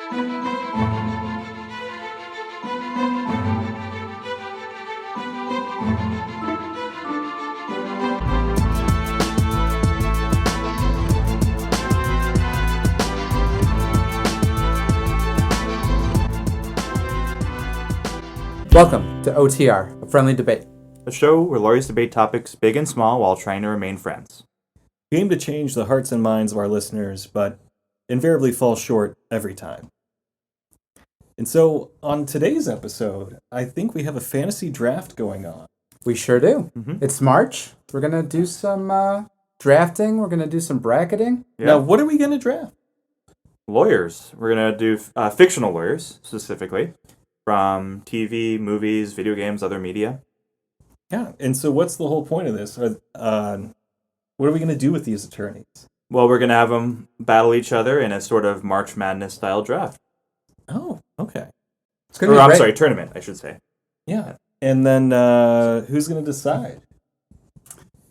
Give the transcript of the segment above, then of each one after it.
Welcome to OTR, a friendly debate. A show where lawyers debate topics big and small while trying to remain friends. We aim to change the hearts and minds of our listeners, but invariably fall short every time. And so, on today's episode, I think we have a fantasy draft going on. We sure do. Mm-hmm. It's March. We're going to do some drafting. We're going to do some bracketing. Yeah. Now, what are we going to draft? Lawyers. We're going to do fictional lawyers, specifically, from TV, movies, video games, other media. Yeah, and so what's the whole point of this? What are we going to do with these attorneys? Well, we're going to have them battle each other in a sort of March Madness style draft. Oh, okay. It's going to be I'm great. sorry, tournament, I should say. Yeah, and then who's going to decide?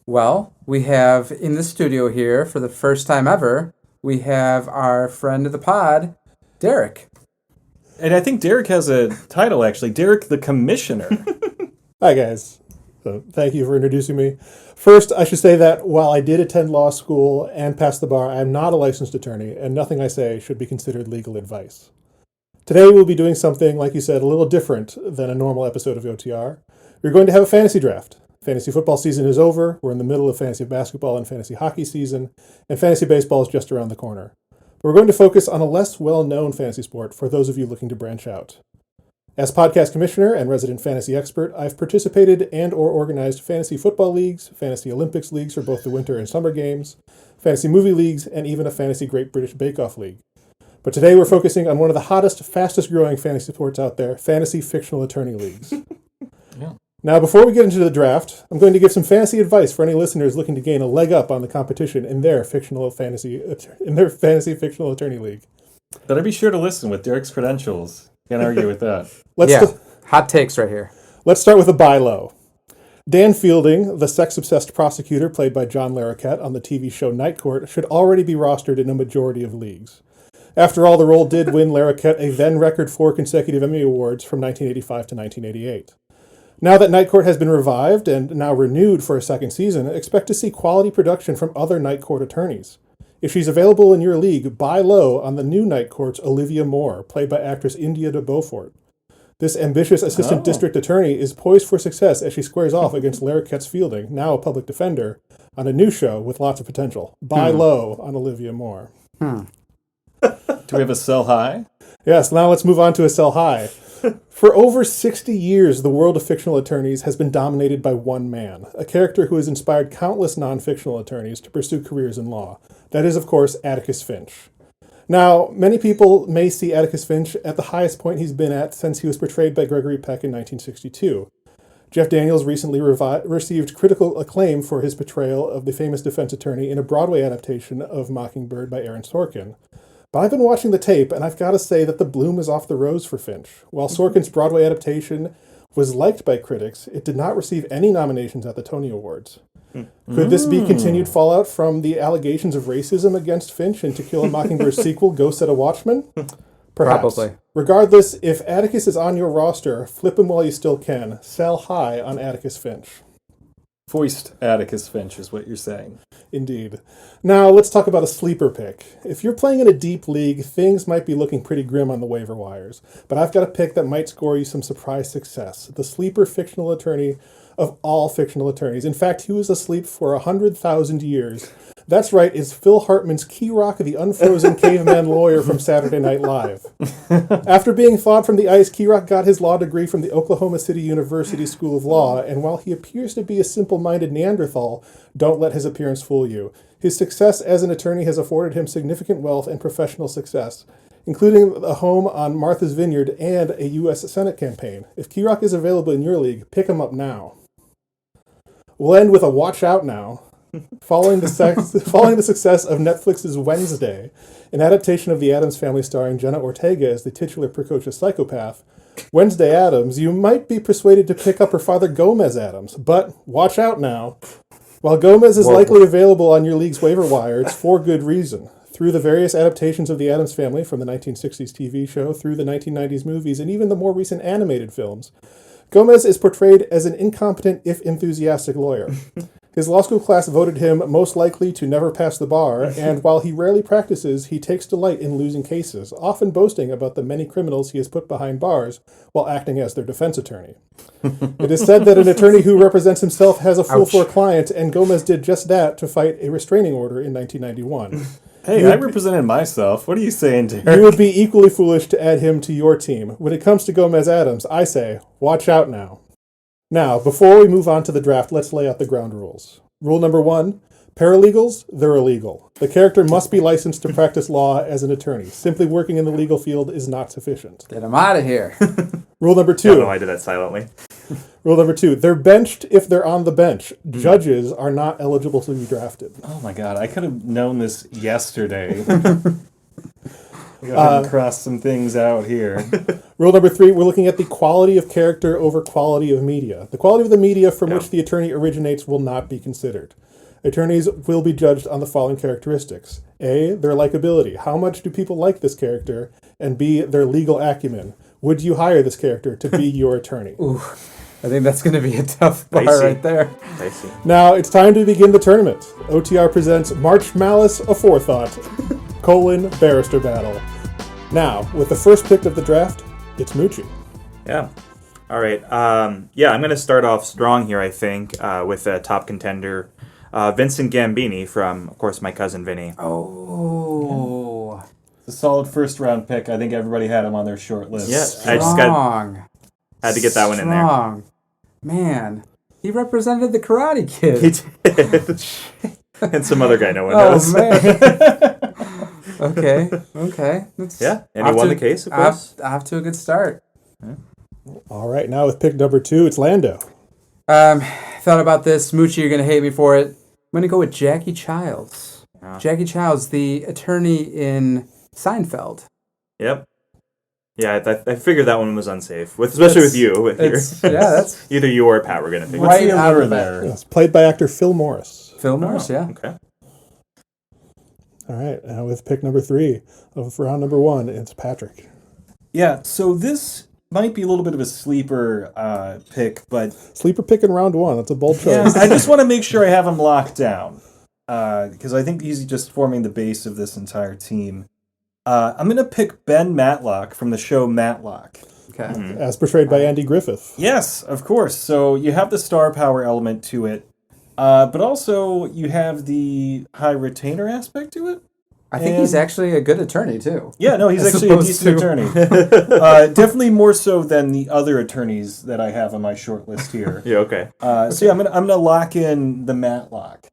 Well, we have in the studio here, for the first time ever, we have our friend of the pod, Derek. And I think Derek has a title, actually. Derek the Commissioner. Hi, guys. So thank you for introducing me. First, I should say that while I did attend law school and pass the bar, I am not a licensed attorney, and nothing I say should be considered legal advice. Today, we'll be doing something, like you said, a little different than a normal episode of OTR. We're going to have a fantasy draft. Fantasy football season is over. We're in the middle of fantasy basketball and fantasy hockey season, and fantasy baseball is just around the corner. We're going to focus on a less well-known fantasy sport for those of you looking to branch out. As podcast commissioner and resident fantasy expert, I've participated and or organized fantasy football leagues, fantasy Olympics leagues for both the winter and summer games, fantasy movie leagues, and even a fantasy Great British Bake Off league. But today we're focusing on one of the hottest, fastest growing fantasy sports out there, fantasy fictional attorney leagues. Yeah. Now, before we get into the draft, I'm going to give some fantasy advice for any listeners looking to gain a leg up on the competition in their fantasy fictional attorney league. Better be sure to listen with Derek's credentials. Can't argue with that. Hot takes right here. Let's start with a buy low. Dan Fielding, the sex-obsessed prosecutor played by John Larroquette on the TV show Night Court, should already be rostered in a majority of leagues. After all, the role did win Larroquette a then-record 4 consecutive Emmy Awards from 1985 to 1988. Now that Night Court has been revived and now renewed for a second season, expect to see quality production from other Night Court attorneys. If she's available in your league, buy low on the new Night Court's Olivia Moore, played by actress India de Beaufort. This ambitious assistant district attorney is poised for success as she squares off against Larroquette's Fielding, now a public defender, on a new show with lots of potential. Buy low on Olivia Moore. Do we have a sell high? Yes, now let's move on to a sell high. For over 60 years, the world of fictional attorneys has been dominated by one man, a character who has inspired countless non-fictional attorneys to pursue careers in law. That is, of course, Atticus Finch. Now, many people may see Atticus Finch at the highest point he's been at since he was portrayed by Gregory Peck in 1962. Jeff Daniels recently received critical acclaim for his portrayal of the famous defense attorney in a Broadway adaptation of Mockingbird by Aaron Sorkin. But I've been watching the tape, and I've got to say that the bloom is off the rose for Finch. While Sorkin's Broadway adaptation was liked by critics, it did not receive any nominations at the Tony Awards. Could this be continued fallout from the allegations of racism against Finch in To Kill a Mockingbird's sequel, Ghost at a Watchman? Perhaps. Probably. Regardless, if Atticus is on your roster, flip him while you still can. Sell high on Atticus Finch. Foist Atticus Finch is what you're saying. Indeed. Now, let's talk about a sleeper pick. If you're playing in a deep league, things might be looking pretty grim on the waiver wires. But I've got a pick that might score you some surprise success. The sleeper fictional attorney of all fictional attorneys. In fact, he was asleep for 100,000 years. That's right, it's Phil Hartman's Key Rock, the unfrozen caveman lawyer from Saturday Night Live. After being thawed from the ice, Key Rock got his law degree from the Oklahoma City University School of Law, and while he appears to be a simple-minded Neanderthal, don't let his appearance fool you. His success as an attorney has afforded him significant wealth and professional success, including a home on Martha's Vineyard and a U.S. Senate campaign. If Key Rock is available in your league, pick him up now. We'll end with a watch out now. Following the success of Netflix's Wednesday, an adaptation of The Addams Family starring Jenna Ortega as the titular precocious psychopath, Wednesday Addams, you might be persuaded to pick up her father Gomez Addams, but watch out now. While Gomez is likely available on your league's waiver wire, it's for good reason. Through the various adaptations of The Addams Family, from the 1960s TV show through the 1990s movies and even the more recent animated films, Gomez is portrayed as an incompetent, if enthusiastic, lawyer. His law school class voted him most likely to never pass the bar, and while he rarely practices, he takes delight in losing cases, often boasting about the many criminals he has put behind bars while acting as their defense attorney. It is said that an attorney who represents himself has a fool for a client, and Gomez did just that to fight a restraining order in 1991. Hey, I represented myself. What are you saying, Derek? You would be equally foolish to add him to your team. When it comes to Gomez Addams, I say, watch out now. Now, before we move on to the draft, let's lay out the ground rules. Rule number 1, paralegals, they're illegal. The character must be licensed to practice law as an attorney. Simply working in the legal field is not sufficient. Get him out of here. Rule number I don't know 2. why I did that silently. Rule number 2, they're benched if they're on the bench. Judges are not eligible to be drafted. Oh my god, I could have known this yesterday. We gotta cross some things out here. Rule number 3, we're looking at the quality of character over quality of media. The quality of the media from which the attorney originates will not be considered. Attorneys will be judged on the following characteristics. A, their likability. How much do people like this character? And B, their legal acumen. Would you hire this character to be your attorney? Ooh, I think that's going to be a tough bar Dicey. right there. I see. Now, it's time to begin the tournament. OTR presents March Malice Aforethought, Barrister battle. Now, with the first pick of the draft, it's Mucci. Yeah. All right. I'm going to start off strong here, I think, with a top contender, Vincent Gambini from, of course, My Cousin Vinny. Oh. It's a solid first round pick. I think everybody had him on their short list. Yeah, Strong. Had to get that one in there. Strong. Man, he represented the Karate Kid. He did. And some other guy no one Oh, knows. man. Okay. That's Yeah, and he won the case, of course. Off to a good start. All right, now with pick number 2, it's Lando. Thought about this. Mucci, you're going to hate me for it. I'm going to go with Jackie Childs. Yeah. Jackie Childs, the attorney in Seinfeld. Yep. Yeah, I figured that one was unsafe, especially with you. That's Either you or Pat were going to pick. right the out allure of there? It's played by actor Phil Morris. Phil Morris, yeah. Okay. All right, now with pick number 3 of round number 1, it's Patrick. Yeah, so this might be a little bit of a sleeper pick, but Sleeper pick in round 1. That's a bold yeah, choice. I just want to make sure I have him locked down because I think he's just forming the base of this entire team. I'm going to pick Ben Matlock from the show Matlock. Okay. As portrayed by Andy Griffith. Yes, of course. So you have the star power element to it, but also you have the high retainer aspect to it. I think he's actually a good attorney, too. Yeah, no, he's As actually a opposed decent to- attorney. Definitely more so than the other attorneys that I have on my short list here. Yeah, okay. So yeah, I'm gonna lock in the Matlock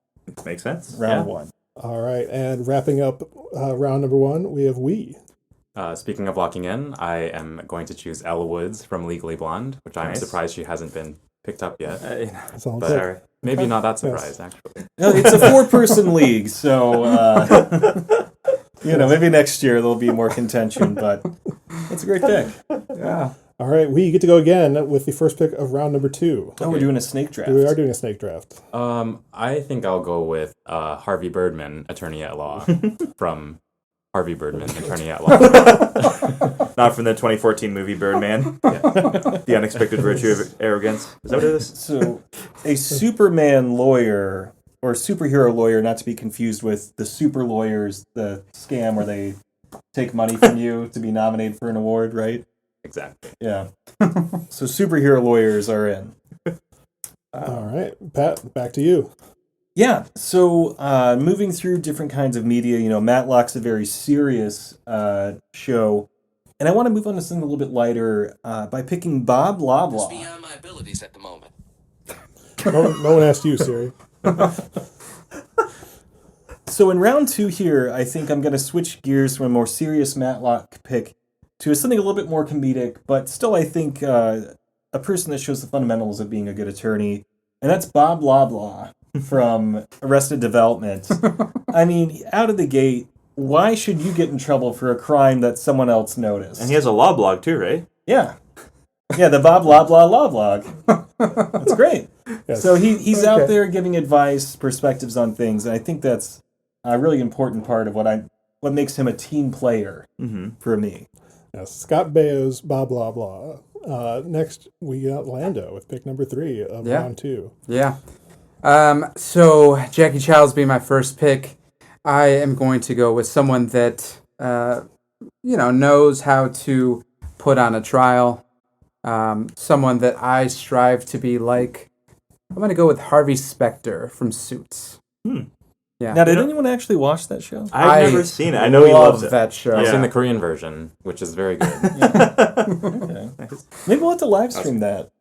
Makes sense. round 1. All right, and wrapping up round number 1, we have Wee. Speaking of locking in, I am going to choose Elle Woods from Legally Blonde, which I'm Nice. surprised she hasn't been picked up yet. That's all I'm But saying. Sorry. maybe not that Yes. surprised, actually. No, it's a 4-person league, so maybe next year there'll be more contention. But that's a great pick. Yeah. All right, Wee, you get to go again with the first pick of round number 2. Oh, we're doing a snake draft. We are doing a snake draft. I think I'll go with Harvey Birdman, attorney at law, from Harvey Birdman, attorney at law. Not from the 2014 movie Birdman. The Unexpected Virtue of Arrogance. Is that what it is? So, a Superman lawyer or superhero lawyer, not to be confused with the super lawyers, the scam where they take money from you to be nominated for an award, right? Exactly. Yeah. So superhero lawyers are in. All right, Pat, back to you. Yeah. So moving through different kinds of media, Matlock's a very serious show. And I want to move on to something a little bit lighter by picking Bob Loblaw. It's beyond my abilities at the moment. No one asked you, Siri. So in round 2 here, I think I'm going to switch gears from a more serious Matlock pick to something a little bit more comedic, but still I think a person that shows the fundamentals of being a good attorney, and that's Bob Loblaw from Arrested Development. I mean, out of the gate, why should you get in trouble for a crime that someone else noticed? And he has a law blog too, right? Yeah. Yeah, the Bob Loblaw law blog. That's great. Yes. So he's out Okay. there giving advice, perspectives on things, and I think that's a really important part of what I what makes him a team player for me. Yes, Scott Baio's blah, blah, blah. Next, we got Lando with pick number 3 of round 2. Yeah. So Jackie Child's being my first pick. I am going to go with someone that, knows how to put on a trial. Someone that I strive to be like. I'm going to go with Harvey Specter from Suits. Yeah. Now, did anyone actually watch that show? I've never seen it. I know he love loves it. that show. I've Yeah. seen the Korean version, which is very good. Okay. Maybe we'll have to live stream that.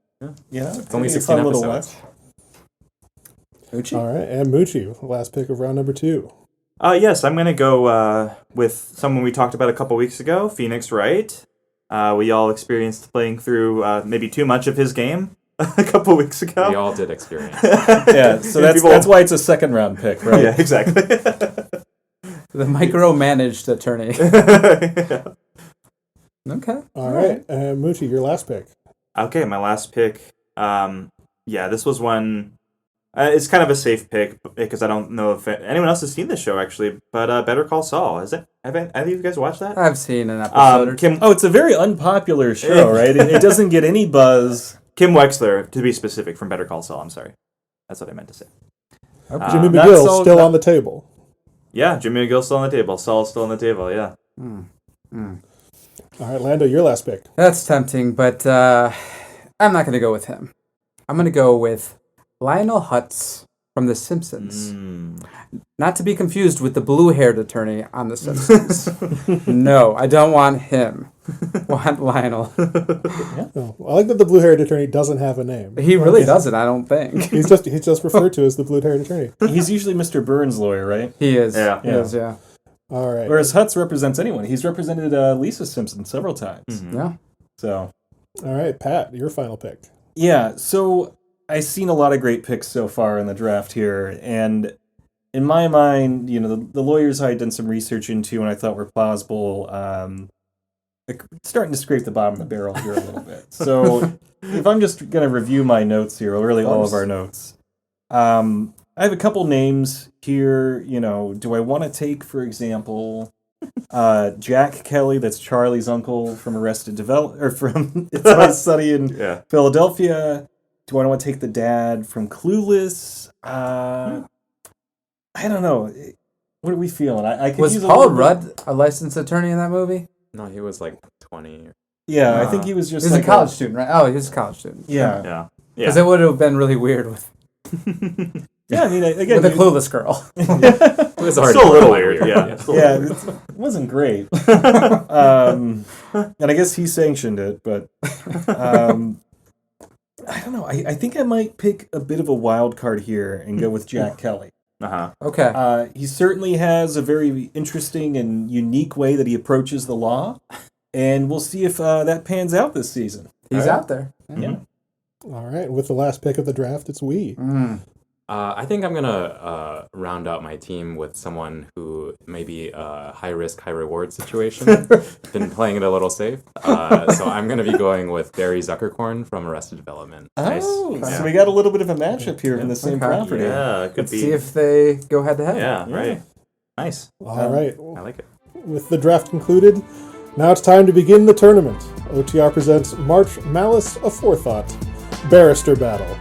Yeah. It's only Maybe a 16 fun little episodes. watch. Mucci? All right, and Mucci, last pick of round number 2. Yes, I'm going to go with someone we talked about a couple weeks ago, Phoenix Wright. We all experienced playing through maybe too much of his game a couple weeks ago. We all did experience. Yeah, so that's why it's a second round pick, right? Yeah, exactly. The micromanaged attorney. Okay. All right, and Mucci, your last pick. Okay, my last pick. This was one. It's kind of a safe pick because I don't know if anyone else has seen this show actually. But Better Call Saul, is it? Have any of you guys watched that? I've seen an episode or two. Kim Oh, it's a very unpopular show, right? It doesn't get any buzz. Kim Wexler, to be specific, from Better Call Saul. I'm sorry, that's what I meant to say. Jimmy that's McGill's all- still on the table. Yeah, Jimmy McGill's still on the table. Saul's still on the table. Yeah. All right, Lando, your last pick. That's tempting, but I'm not going to go with him. I'm going to go with Lionel Hutz from The Simpsons. Not to be confused with the blue-haired attorney on The Simpsons. No, I don't want him. Want Lionel. Oh, I like that the blue-haired attorney doesn't have a name. He really doesn't, I don't think. He's just referred to as the blue-haired attorney. He's usually Mr. Burns' lawyer, right? He is. Yeah. He is, yeah. All right. Whereas Hutz represents anyone. He's represented Lisa Simpson several times. Yeah. So, All right, Pat, your final pick. yeah, so I've seen a lot of great picks so far in the draft here, and in my mind, the lawyers I had done some research into and I thought were plausible, starting to scrape the bottom of the barrel here a little bit. So if I'm just going to review my notes here, or really all of our notes, I have a couple names here. Do I want to take, for example, Jack Kelly, that's Charlie's uncle from Arrested Development, or from It's Always Sunny in Philadelphia? Do I want to take the dad from Clueless? I don't know. What are we feeling? I could Was use a Paul little bit- Rudd a licensed attorney in that movie? No, he was like 20. Yeah, I think he was just He was like a college student, right? Oh, he was a college student. Yeah. Yeah. Because it would have been really weird with Yeah, I mean, again, a clueless girl. It was already Still a little borderline weird. Yeah. Still a yeah, little weird. it wasn't great. And I guess he sanctioned it, but I don't know. I think I might pick a bit of a wild card here and go with Jack Kelly. Okay. He certainly has a very interesting and unique way that he approaches the law, and we'll see if that pans out this season. He's out there. Yeah. All right, with the last pick of the draft, it's we. I think I'm going to round out my team with someone who may be a high-risk, high-reward situation. Been playing it a little safe. So I'm going to be going with Barry Zuckerkorn from Arrested Development. Oh, Nice. so we got a little bit of a matchup here in the same Okay. property. Yeah, it could Let's be. see if they go head to head. Yeah, right. Nice. All right, I like it. with the draft concluded, now it's time to begin the tournament. OTR presents March Malice Aforethought, Barrister Battle.